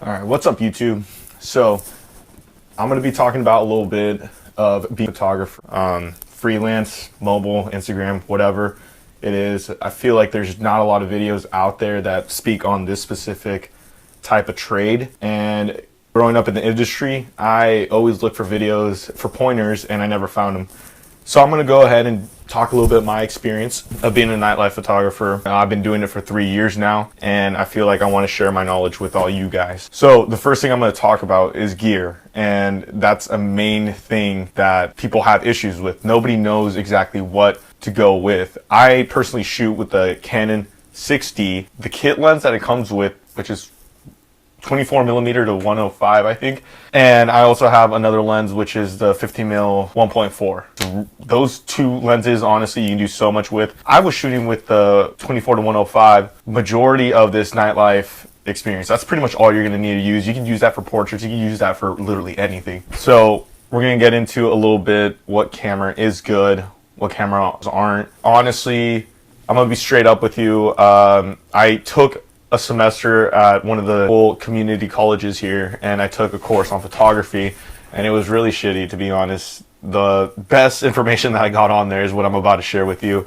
All right, what's up, YouTube? So I'm going to be talking about a little bit of being a photographer, freelance, mobile, Instagram, whatever it is. I feel like there's not a lot of videos out there that speak on this specific type of trade. And growing up in the industry, I always look for videos for pointers, and I never found them. So I'm going to go ahead and talk a little bit of my experience of being a nightlife photographer. I've been doing it for 3 years now, and I feel like I want to share my knowledge with all you guys. So the first thing I'm going to talk about is gear, and that's a main thing that people have issues with. Nobody knows exactly what to go with. I personally shoot with the Canon 6D, the kit lens that it comes with, which is 24 millimeter to 105, I think. And I also have another lens, which is the 50 mil 1.4. Those two lenses, honestly, you can do so much with. I was shooting with the 24 to 105 majority of this nightlife experience. That's pretty much all you're going to need to use. You can use that for portraits. You can use that for literally anything. So we're going to get into a little bit what camera is good, what cameras aren't. Honestly, I'm going to be straight up with you. I took a semester at one of the old community colleges here, and I took a course on photography, and it was really shitty, to be honest. The best information that I got on there is what I'm about to share with you.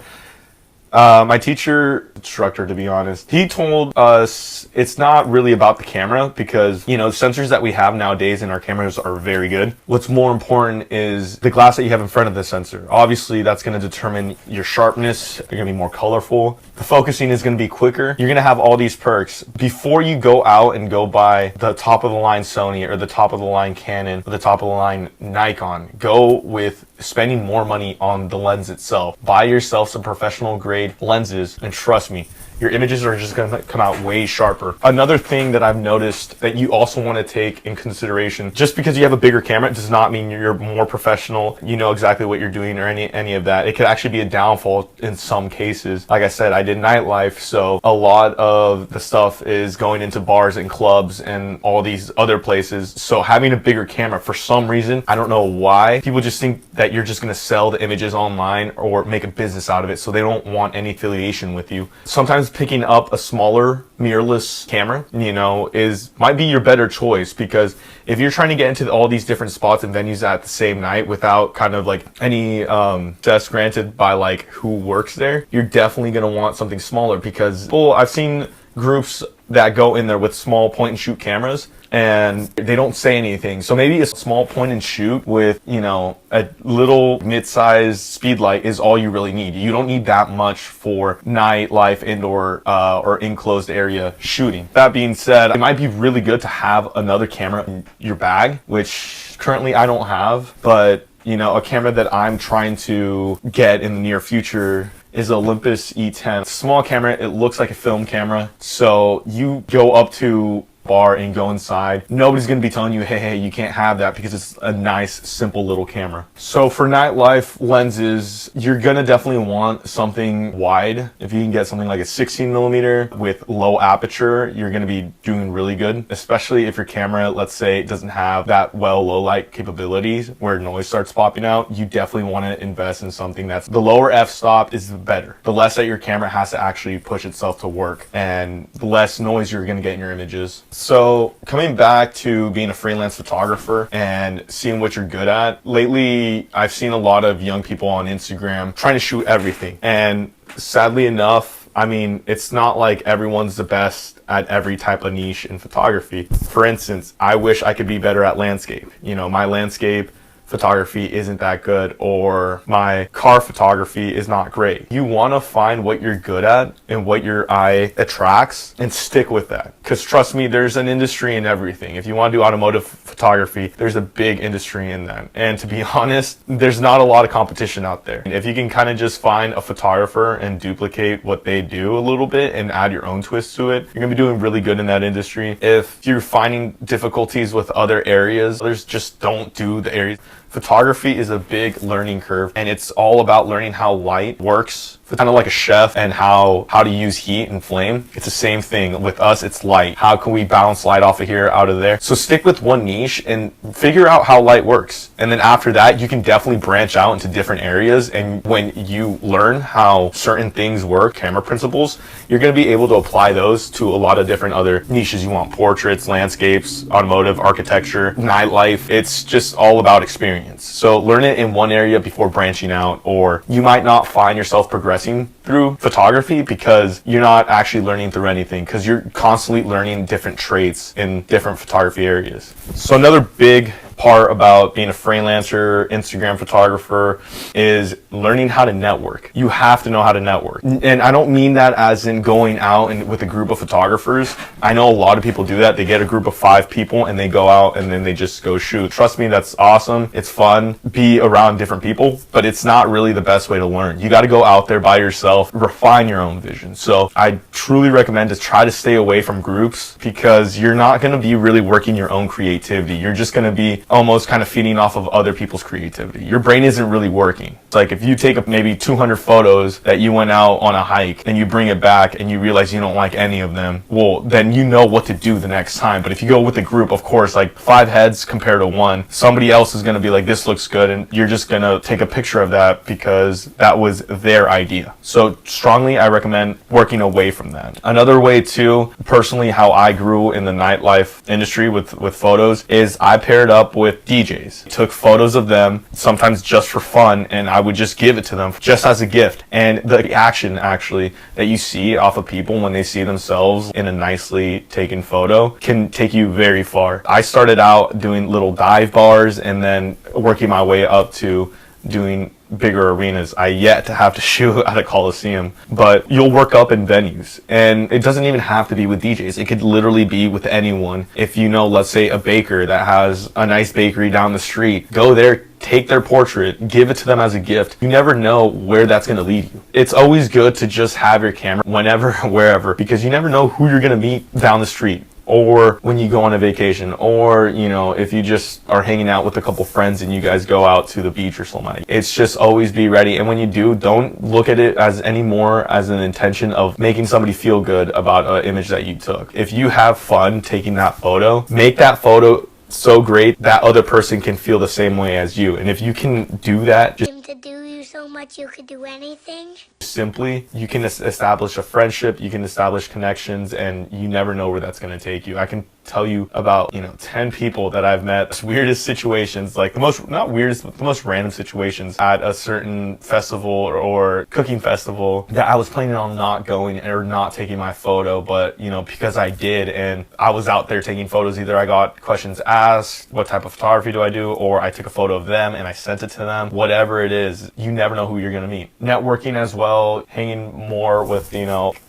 My instructor, to be honest, he told us it's not really about the camera, because, you know, the sensors that we have nowadays in our cameras are very good. What's more important is the glass that you have in front of the sensor. Obviously, that's going to determine your sharpness. You're going to be more colorful. The focusing is going to be quicker. You're going to have all these perks. Before you go out and go buy the top of the line Sony or the top of the line Canon or the top of the line Nikon, go with spending more money on the lens itself. Buy yourself some professional grade lenses, and trust me, your images are just going to come out way sharper. Another thing that I've noticed that you also want to take in consideration, just because you have a bigger camera, it does not mean you're more professional, you know exactly what you're doing, or any of that. It could actually be a downfall in some cases. Like I said, I did nightlife, so a lot of the stuff is going into bars and clubs and all these other places. So having a bigger camera, for some reason, I don't know why, people just think that you're just going to sell the images online or make a business out of it, so they don't want any affiliation with you. Sometimes picking up a smaller mirrorless camera, you know, might be your better choice, because if you're trying to get into all these different spots and venues at the same night without kind of like any access granted by like who works there, you're definitely going to want something smaller, because I've seen groups that go in there with small point and shoot cameras and they don't say anything. So maybe a small point and shoot with, you know, a little mid-sized speed light is all you really need. You don't need that much for nightlife, indoor or enclosed area shooting. That being said, it might be really good to have another camera in your bag, which currently I don't have, but you know, a camera that I'm trying to get in the near future is Olympus E10. It's a small camera. It looks like a film camera. So you go up to bar and go inside, nobody's going to be telling you, hey, you can't have that, because it's a nice, simple little camera. So for nightlife lenses, you're going to definitely want something wide. If you can get something like a 16 millimeter with low aperture, you're going to be doing really good, especially if your camera, let's say, doesn't have that low light capabilities where noise starts popping out. You definitely want to invest in something that's the lower f-stop is the better. The less that your camera has to actually push itself to work, and the less noise you're going to get in your images. So coming back to being a freelance photographer and seeing what you're good at, lately I've seen a lot of young people on Instagram trying to shoot everything. And sadly enough, I mean, it's not like everyone's the best at every type of niche in photography. For instance, I wish I could be better at landscape. You know, my landscape photography isn't that good, or my car photography is not great. You want to find what you're good at and what your eye attracts and stick with that, because trust me, there's an industry in everything. If you want to do automotive photography, there's a big industry in that, and to be honest, there's not a lot of competition out there. If you can kind of just find a photographer and duplicate what they do a little bit and add your own twist to it, you're gonna be doing really good in that industry. If you're finding difficulties with other areas, just don't do the areas photography is a big learning curve, and it's all about learning how light works. Kind of like a chef and how to use heat and flame. It's the same thing with us. It's light. How can we bounce light off of here, out of there? So stick with one niche and figure out how light works. And then after that, you can definitely branch out into different areas. And when you learn how certain things work, camera principles, you're going to be able to apply those to a lot of different other niches you want. Portraits, landscapes, automotive, architecture, nightlife. It's just all about experience. So learn it in one area before branching out, or you might not find yourself progressing through photography because you're not actually learning through anything, because you're constantly learning different traits in different photography areas. So another big part about being a freelancer, Instagram photographer, is learning how to network. You have to know how to network. And I don't mean that as in going out and with a group of photographers. I know a lot of people do that. They get a group of 5 people and they go out and then they just go shoot. Trust me, that's awesome. It's fun. Be around different people, but it's not really the best way to learn. You got to go out there by yourself, refine your own vision. So I truly recommend to try to stay away from groups, because you're not going to be really working your own creativity. You're just going to be almost kind of feeding off of other people's creativity. Your brain isn't really working. It's like if you take maybe 200 photos that you went out on a hike and you bring it back and you realize you don't like any of them, well, then you know what to do the next time. But if you go with a group, of course, like 5 heads compared to 1, somebody else is going to be like, this looks good, and you're just going to take a picture of that because that was their idea. So strongly, I recommend working away from that. Another way too, personally, how I grew in the nightlife industry with photos is I paired up with DJs. Took photos of them, sometimes just for fun, and I would just give it to them just as a gift. And the action actually that you see off of people when they see themselves in a nicely taken photo can take you very far. I started out doing little dive bars and then working my way up to doing bigger arenas. I yet to have to shoot at a Coliseum, but you'll work up in venues, and it doesn't even have to be with DJs. It could literally be with anyone. If you know, let's say a baker that has a nice bakery down the street, go there, take their portrait, give it to them as a gift. You never know where that's going to lead you. It's always good to just have your camera whenever, wherever, because you never know who you're going to meet down the street, or when you go on a vacation, or, you know, if you just are hanging out with a couple friends and you guys go out to the beach or something. It's just always be ready. And when you do, don't look at it as any more as an intention of making somebody feel good about an image that you took. If you have fun taking that photo, make that photo so great that other person can feel the same way as you. And if you can do that, just to do you so much you could do anything. Simply, you can establish a friendship, you can establish connections, and you never know where that's going to take you. I can tell you about 10 people that I've met, weirdest situations, like the most, not weirdest, but the most random situations at a certain festival or cooking festival that I was planning on not going or not taking my photo, but because I did, and I was out there taking photos. Either I got questions asked, what type of photography do I do, or I took a photo of them and I sent it to them. Whatever it is, you never know who you're going to meet. Networking as well, hanging more with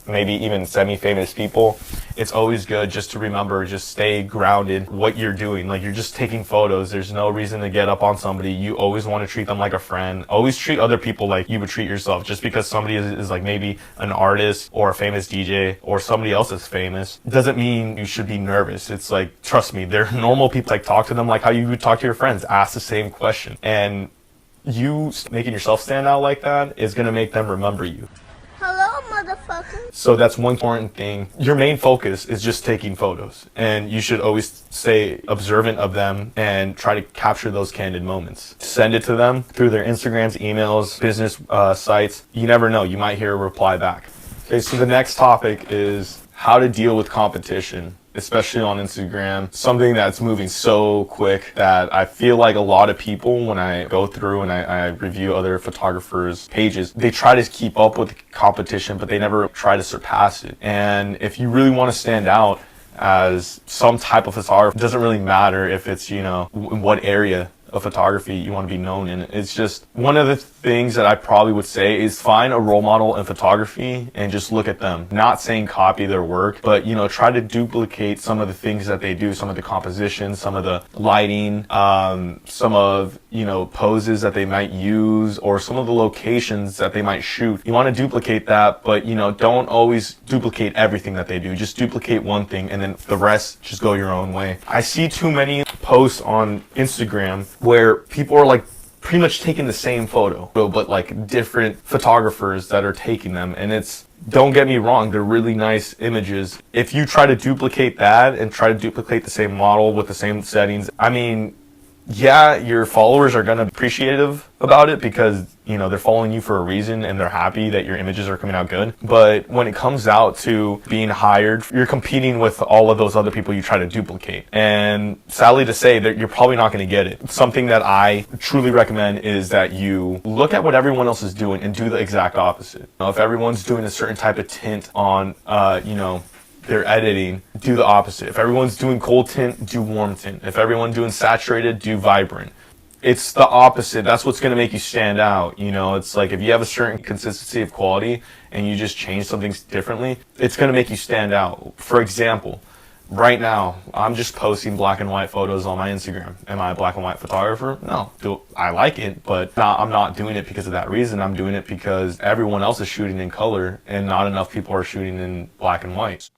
maybe even semi-famous people. It's always good just to remember, just stay grounded what you're doing. Like, you're just taking photos. There's no reason to get up on somebody. You always want to treat them like a friend. Always treat other people like you would treat yourself. Just because somebody is like maybe an artist or a famous DJ or somebody else is famous doesn't mean you should be nervous. It's like, trust me, they're normal people. Like, talk to them like how you would talk to your friends. Ask the same question. And you making yourself stand out like that is going to make them remember you. Hello, motherfucker. So that's one important thing. Your main focus is just taking photos, and you should always stay observant of them and try to capture those candid moments. Send it to them through their Instagrams, emails, business sites. You never know, you might hear a reply back. Okay, so the next topic is how to deal with competition, especially on Instagram. Something that's moving so quick that I feel like a lot of people, when I go through and I review other photographers' pages, they try to keep up with the competition, but they never try to surpass it. And if you really want to stand out as some type of photographer, it doesn't really matter if it's, in what area of photography you want to be known in. It's just one of the things that I probably would say is find a role model in photography and just look at them. Not saying copy their work, but try to duplicate some of the things that they do, some of the compositions, some of the lighting, some of poses that they might use, or some of the locations that they might shoot. You want to duplicate that, but don't always duplicate everything that they do. Just duplicate one thing and then the rest just go your own way. I see too many posts on Instagram where people are like pretty much taking the same photo, but like different photographers that are taking them. And it's, don't get me wrong, they're really nice images. If you try to duplicate that and try to duplicate the same model with the same settings, I mean, yeah, your followers are going to be appreciative about it because, you know, they're following you for a reason and they're happy that your images are coming out good. But when it comes out to being hired, you're competing with all of those other people you try to duplicate. And sadly to say that you're probably not going to get it. Something that I truly recommend is that you look at what everyone else is doing and do the exact opposite. You know, if everyone's doing a certain type of tint on, you know, their editing, do the opposite. If everyone's doing cold tint, do warm tint. If everyone's doing saturated, do vibrant. It's the opposite. That's what's going to make you stand out. You know, it's like if you have a certain consistency of quality and you just change something differently, it's going to make you stand out. For example, right now, I'm just posting black and white photos on my Instagram. Am I a black and white photographer? No. I like it, but I'm not doing it because of that reason. I'm doing it because everyone else is shooting in color and not enough people are shooting in black and white.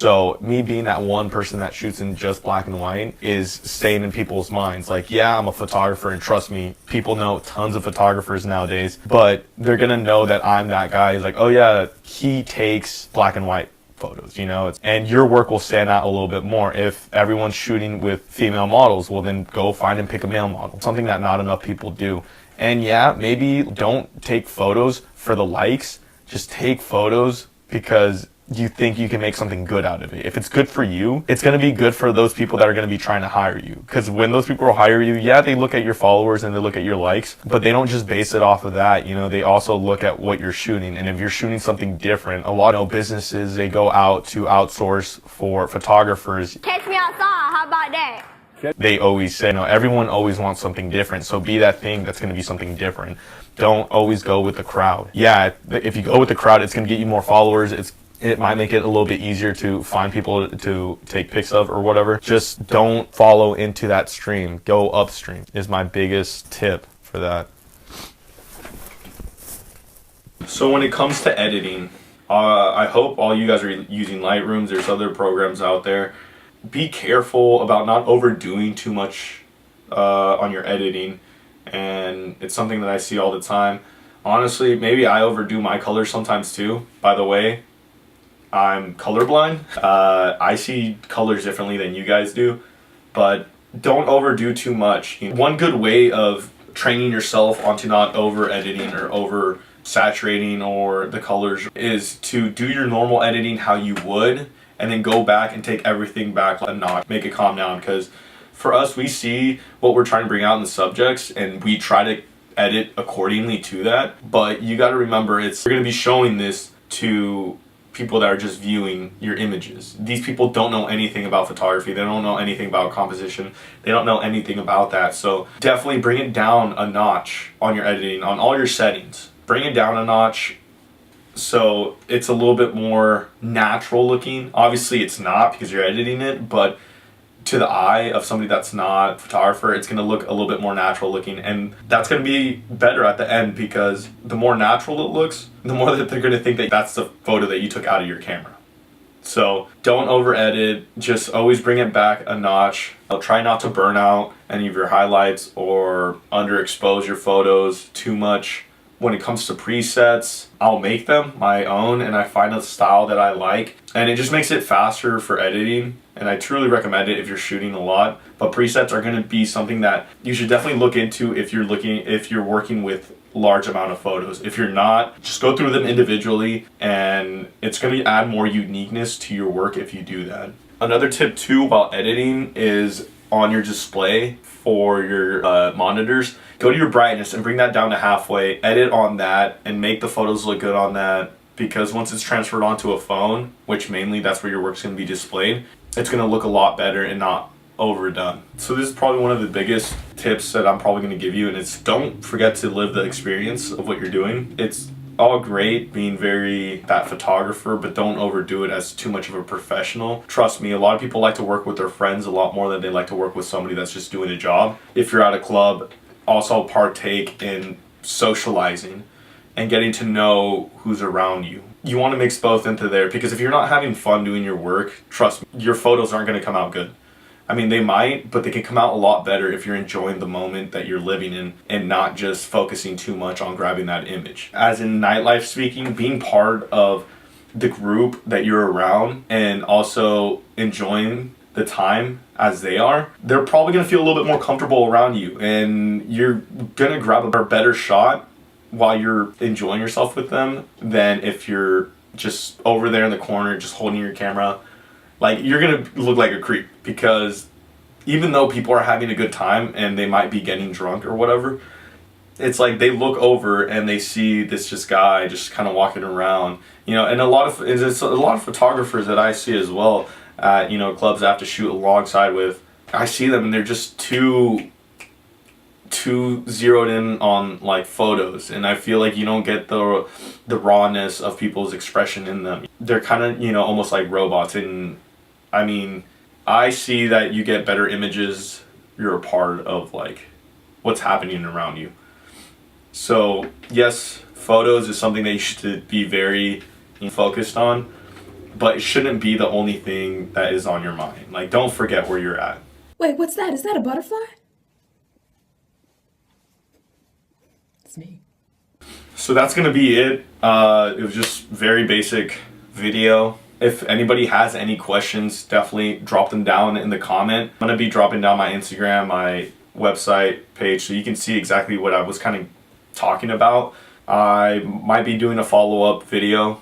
So me being that one person that shoots in just black and white is staying in people's minds. Like, yeah, I'm a photographer, and trust me, people know tons of photographers nowadays, but they're going to know that I'm that guy who's like, oh yeah, he takes black and white photos, you know, and your work will stand out a little bit more. If everyone's shooting with female models, well then go find and pick a male model, something that not enough people do. And yeah, maybe don't take photos for the likes, just take photos because you think you can make something good out of it. If it's good for you, it's going to be good for those people that are going to be trying to hire you. Because when those people will hire you, yeah, they look at your followers and they look at your likes, but they don't just base it off of that. You know, they also look at what you're shooting. And if you're shooting something different, a lot of businesses, they go out to outsource for photographers. Catch me outside. How about that? They always say, you know, everyone always wants something different. So be that thing that's going to be something different. Don't always go with the crowd. Yeah, if you go with the crowd, it's going to get you more followers. It might make it a little bit easier to find people to take pics of or whatever. Just don't follow into that stream. Go upstream is my biggest tip for that. So when it comes to editing, I hope all you guys are using Lightrooms. There's other programs out there. Be careful about not overdoing too much on your editing. And it's something that I see all the time. Honestly, maybe I overdo my colors sometimes too. By the way, I'm colorblind. I see colors differently than you guys do, but don't overdo too much. One good way of training yourself onto not over editing or over saturating or the colors is to do your normal editing how you would, and then go back and take everything back a notch, make it calm down. Because for us, we see what we're trying to bring out in the subjects and we try to edit accordingly to that. But you got to remember, you're going to be showing this to people that are just viewing your images. These people don't know anything about photography. They don't know anything about composition. They don't know anything about that. So definitely bring it down a notch on your editing, on all your settings. Bring it down a notch so it's a little bit more natural looking. Obviously it's not because you're editing it, but to the eye of somebody that's not a photographer, it's going to look a little bit more natural looking, and that's going to be better at the end because the more natural it looks, the more that they're going to think that that's the photo that you took out of your camera. So don't over edit, just always bring it back a notch. Try not to burn out any of your highlights or underexpose your photos too much. When it comes to presets, I'll make them my own and I find a style that I like, and it just makes it faster for editing, and I truly recommend it if you're shooting a lot. But presets are going to be something that you should definitely look into if you're working with large amount of photos. If you're not, just go through them individually, and it's going to add more uniqueness to your work if you do that. Another tip too about editing is on your display for your monitors, go to your brightness and bring that down to halfway, edit on that, and make the photos look good on that, because once it's transferred onto a phone, which mainly that's where your work's going to be displayed, it's going to look a lot better and not overdone. So this is probably one of the biggest tips that I'm probably going to give you, and it's don't forget to live the experience of what you're doing. It's all great being that photographer, but don't overdo it as too much of a professional. Trust me, a lot of people like to work with their friends a lot more than they like to work with somebody that's just doing a job. If you're at a club, also partake in socializing and getting to know who's around you. you want to mix both into there, because if you're not having fun doing your work, trust me, your photos aren't going to come out good. I mean, they might, but they can come out a lot better if you're enjoying the moment that you're living in and not just focusing too much on grabbing that image. As in nightlife speaking, being part of the group that you're around and also enjoying the time as they are, they're probably going to feel a little bit more comfortable around you, and you're going to grab a better shot while you're enjoying yourself with them than if you're just over there in the corner just holding your camera. Like, you're gonna look like a creep, because even though people are having a good time and they might be getting drunk or whatever, it's like they look over and they see this just guy just kind of walking around, you know. And it's a lot of photographers that I see as well at, you know, clubs I have to shoot alongside with. I see them and they're just too zeroed in on like photos, and I feel like you don't get the rawness of people's expression in them. They're kind of, you know, almost like robots. And I mean, I see that you get better images, you're a part of like what's happening around you. So yes, photos is something that you should be very focused on, but it shouldn't be the only thing that is on your mind. Like, don't forget where you're at. Wait, what's that? Is that a butterfly? It's me. So that's gonna be it. It was just very basic video. If anybody has any questions, definitely drop them down in the comment. I'm gonna be dropping down my Instagram, my website page, so you can see exactly what I was kind of talking about. I might be doing a follow-up video,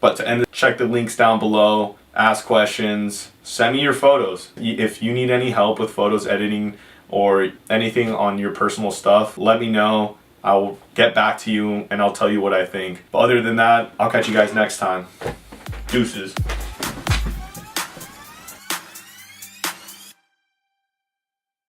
but to end, check the links down below, ask questions, send me your photos. If you need any help with photos editing or anything on your personal stuff, let me know. I'll get back to you and I'll tell you what I think. But other than that, I'll catch you guys next time. Deuces.